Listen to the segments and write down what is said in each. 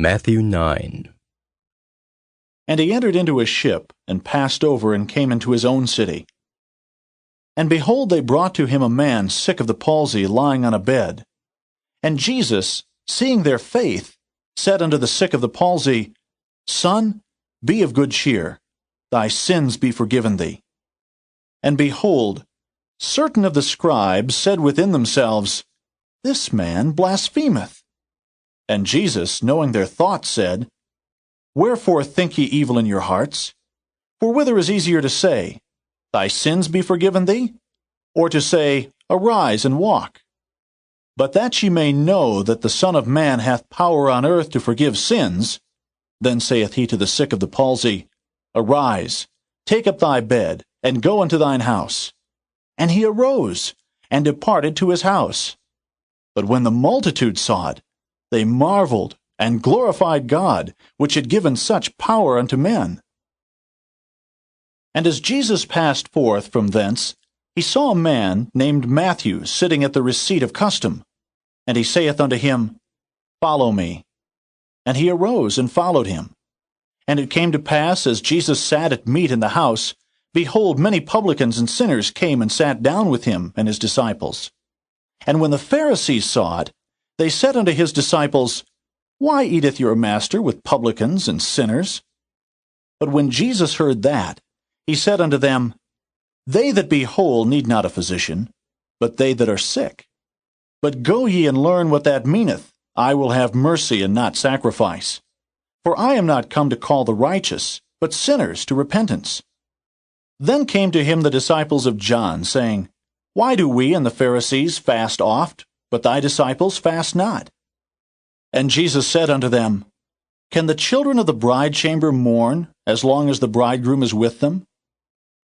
Matthew 9. And he entered into a ship, and passed over, and came into his own city. And behold, they brought to him a man sick of the palsy, lying on a bed. And Jesus, seeing their faith, said unto the sick of the palsy, Son, be of good cheer, thy sins be forgiven thee. And behold, certain of the scribes said within themselves, This man blasphemeth. And Jesus, knowing their thoughts, said, Wherefore think ye evil in your hearts? For whither is easier to say, Thy sins be forgiven thee? Or to say, Arise and walk? But that ye may know that the Son of Man hath power on earth to forgive sins, then saith he to the sick of the palsy, Arise, take up thy bed, and go unto thine house. And he arose, and departed to his house. But when the multitude saw it, they marveled, and glorified God, which had given such power unto men. And as Jesus passed forth from thence, he saw a man named Matthew sitting at the receipt of custom. And he saith unto him, Follow me. And he arose and followed him. And it came to pass, as Jesus sat at meat in the house, behold, many publicans and sinners came and sat down with him and his disciples. And when the Pharisees saw it, they said unto his disciples, Why eateth your master with publicans and sinners? But when Jesus heard that, he said unto them, They that be whole need not a physician, but they that are sick. But go ye and learn what that meaneth, I will have mercy and not sacrifice. For I am not come to call the righteous, but sinners to repentance. Then came to him the disciples of John, saying, Why do we and the Pharisees fast oft, but thy disciples fast not? And Jesus said unto them, Can the children of the bride chamber mourn, as long as the bridegroom is with them?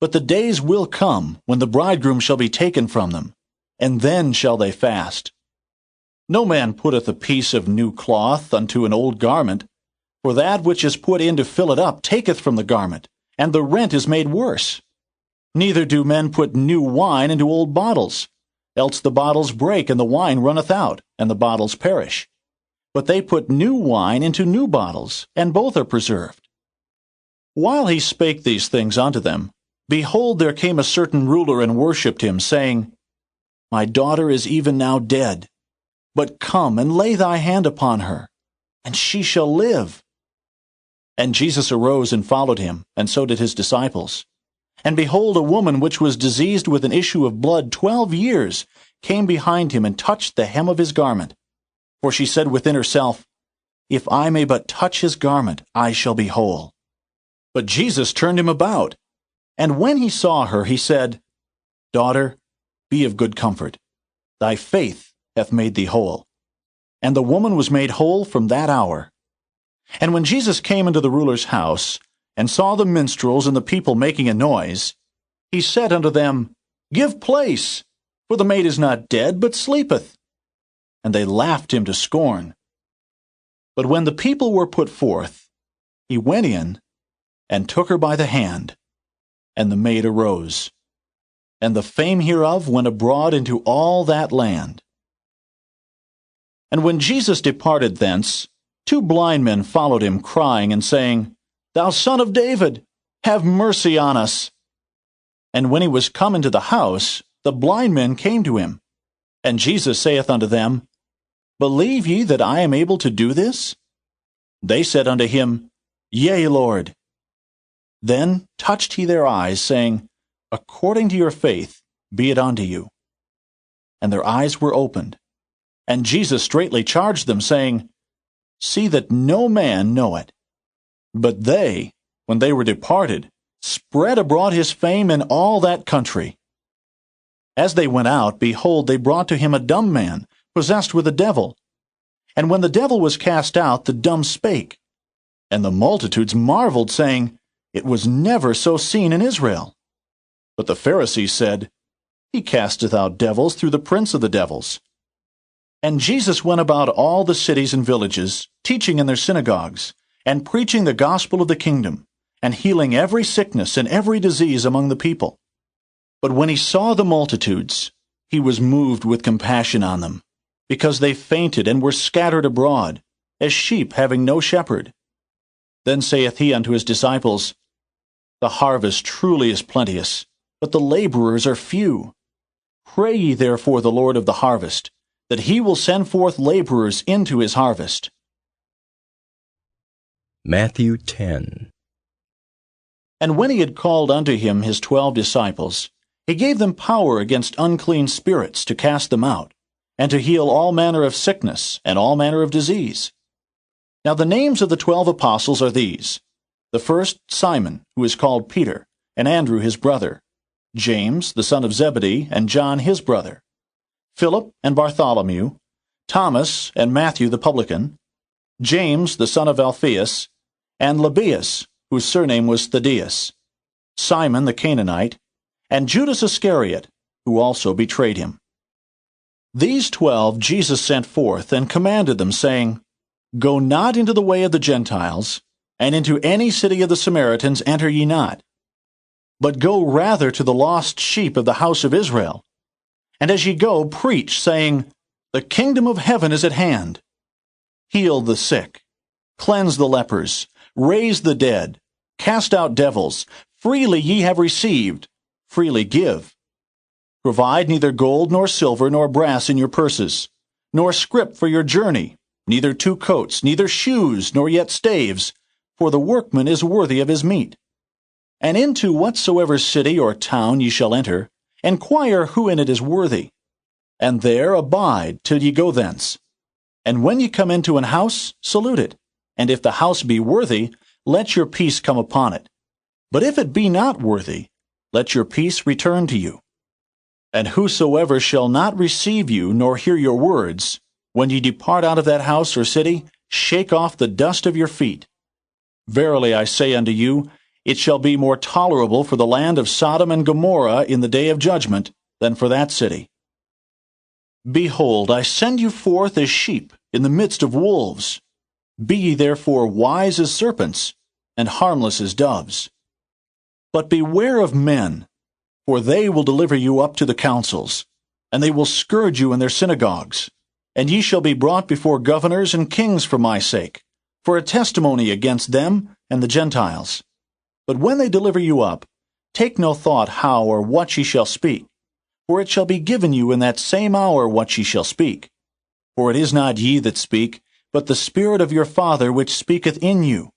But the days will come, when the bridegroom shall be taken from them, and then shall they fast. No man putteth a piece of new cloth unto an old garment, for that which is put in to fill it up taketh from the garment, and the rent is made worse. Neither do men put new wine into old bottles, else the bottles break, and the wine runneth out, and the bottles perish. But they put new wine into new bottles, and both are preserved. While he spake these things unto them, behold, there came a certain ruler and worshipped him, saying, My daughter is even now dead, but come and lay thy hand upon her, and she shall live. And Jesus arose and followed him, and so did his disciples. And behold, a woman which was diseased with an issue of blood 12 years came behind him and touched the hem of his garment. For she said within herself, If I may but touch his garment, I shall be whole. But Jesus turned him about, and when he saw her, he said, Daughter, be of good comfort. Thy faith hath made thee whole. And the woman was made whole from that hour. And when Jesus came into the ruler's house, and saw the minstrels and the people making a noise, he said unto them, Give place, for the maid is not dead, but sleepeth. And they laughed him to scorn. But when the people were put forth, he went in, and took her by the hand, and the maid arose. And the fame hereof went abroad into all that land. And when Jesus departed thence, 2 blind men followed him, crying and saying, Thou Son of David, have mercy on us. And when he was come into the house, the blind men came to him. And Jesus saith unto them, Believe ye that I am able to do this? They said unto him, Yea, Lord. Then touched he their eyes, saying, According to your faith be it unto you. And their eyes were opened. And Jesus straitly charged them, saying, See that no man know it. But they, when they were departed, spread abroad his fame in all that country. As they went out, behold, they brought to him a dumb man, possessed with a devil. And when the devil was cast out, the dumb spake. And the multitudes marveled, saying, It was never so seen in Israel. But the Pharisees said, He casteth out devils through the prince of the devils. And Jesus went about all the cities and villages, teaching in their synagogues, and preaching the gospel of the kingdom, and healing every sickness and every disease among the people. But when he saw the multitudes, he was moved with compassion on them, because they fainted and were scattered abroad, as sheep having no shepherd. Then saith he unto his disciples, The harvest truly is plenteous, but the laborers are few. Pray ye therefore the Lord of the harvest, that he will send forth laborers into his harvest. Matthew 10. And when he had called unto him his 12 disciples, he gave them power against unclean spirits to cast them out, and to heal all manner of sickness and all manner of disease. Now the names of the 12 apostles are these: the first Simon, who is called Peter, and Andrew his brother, James the son of Zebedee, and John his brother, Philip and Bartholomew, Thomas and Matthew the publican, James the son of Alphaeus, and Lebbaeus, whose surname was Thaddeus, Simon the Canaanite, and Judas Iscariot, who also betrayed him. These 12 Jesus sent forth, and commanded them, saying, Go not into the way of the Gentiles, and into any city of the Samaritans enter ye not, but go rather to the lost sheep of the house of Israel. And as ye go, preach, saying, The kingdom of heaven is at hand. Heal the sick, cleanse the lepers, raise the dead, cast out devils. Freely ye have received, freely give. Provide neither gold nor silver nor brass in your purses, nor scrip for your journey, neither 2 coats, neither shoes, nor yet staves, for the workman is worthy of his meat. And into whatsoever city or town ye shall enter, enquire who in it is worthy, and there abide till ye go thence. And when ye come into an house, salute it. And if the house be worthy, let your peace come upon it. But if it be not worthy, let your peace return to you. And whosoever shall not receive you, nor hear your words, when ye depart out of that house or city, shake off the dust of your feet. Verily I say unto you, it shall be more tolerable for the land of Sodom and Gomorrah in the day of judgment than for that city. Behold, I send you forth as sheep in the midst of wolves. Be ye therefore wise as serpents, and harmless as doves. But beware of men, for they will deliver you up to the councils, and they will scourge you in their synagogues. And ye shall be brought before governors and kings for my sake, for a testimony against them and the Gentiles. But when they deliver you up, take no thought how or what ye shall speak, for it shall be given you in that same hour what ye shall speak. For it is not ye that speak, but the Spirit of your Father which speaketh in you.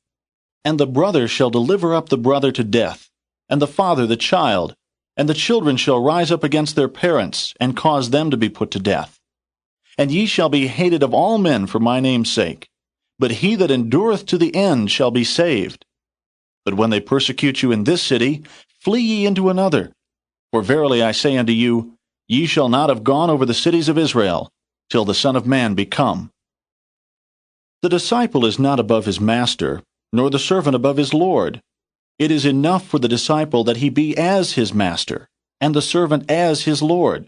And the brother shall deliver up the brother to death, and the father the child, and the children shall rise up against their parents, and cause them to be put to death. And ye shall be hated of all men for my name's sake, but he that endureth to the end shall be saved. But when they persecute you in this city, flee ye into another. For verily I say unto you, ye shall not have gone over the cities of Israel, till the Son of Man be come. The disciple is not above his master, nor the servant above his Lord. It is enough for the disciple that he be as his master, and the servant as his Lord.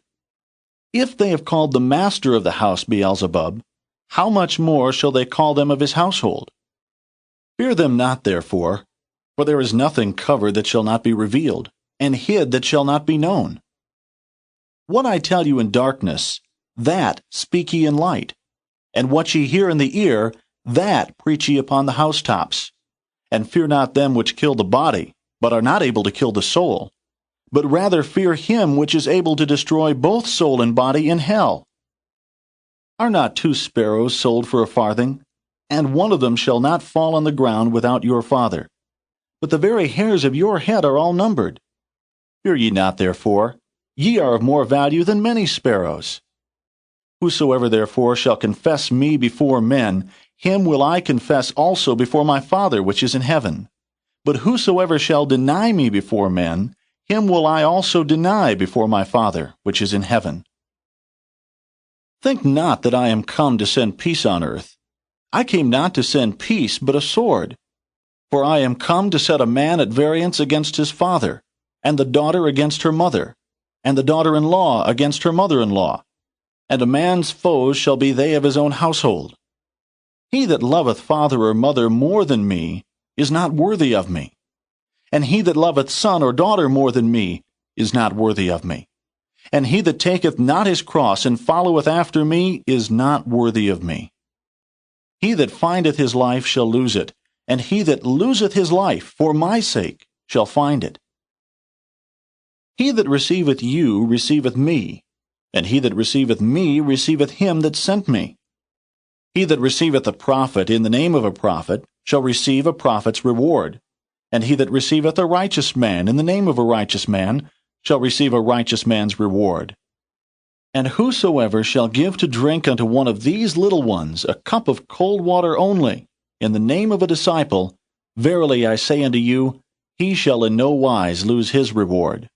If they have called the master of the house Beelzebub, how much more shall they call them of his household? Fear them not, therefore, for there is nothing covered that shall not be revealed, and hid that shall not be known. What I tell you in darkness, that speak ye in light, and what ye hear in the ear, that preach ye upon the housetops. And fear not them which kill the body, but are not able to kill the soul, but rather fear him which is able to destroy both soul and body in hell. Are not 2 sparrows sold for a farthing? And one of them shall not fall on the ground without your Father. But the very hairs of your head are all numbered. Fear ye not, therefore, ye are of more value than many sparrows. Whosoever therefore shall confess me before men, him will I confess also before my Father which is in heaven. But whosoever shall deny me before men, him will I also deny before my Father which is in heaven. Think not that I am come to send peace on earth. I came not to send peace, but a sword. For I am come to set a man at variance against his father, and the daughter against her mother, and the daughter-in-law against her mother-in-law. And a man's foes shall be they of his own household. He that loveth father or mother more than me is not worthy of me. And he that loveth son or daughter more than me is not worthy of me. And he that taketh not his cross and followeth after me is not worthy of me. He that findeth his life shall lose it, and he that loseth his life for my sake shall find it. He that receiveth you receiveth me, and he that receiveth me receiveth him that sent me. He that receiveth a prophet in the name of a prophet shall receive a prophet's reward, and he that receiveth a righteous man in the name of a righteous man shall receive a righteous man's reward. And whosoever shall give to drink unto one of these little ones a cup of cold water only, in the name of a disciple, verily I say unto you, he shall in no wise lose his reward.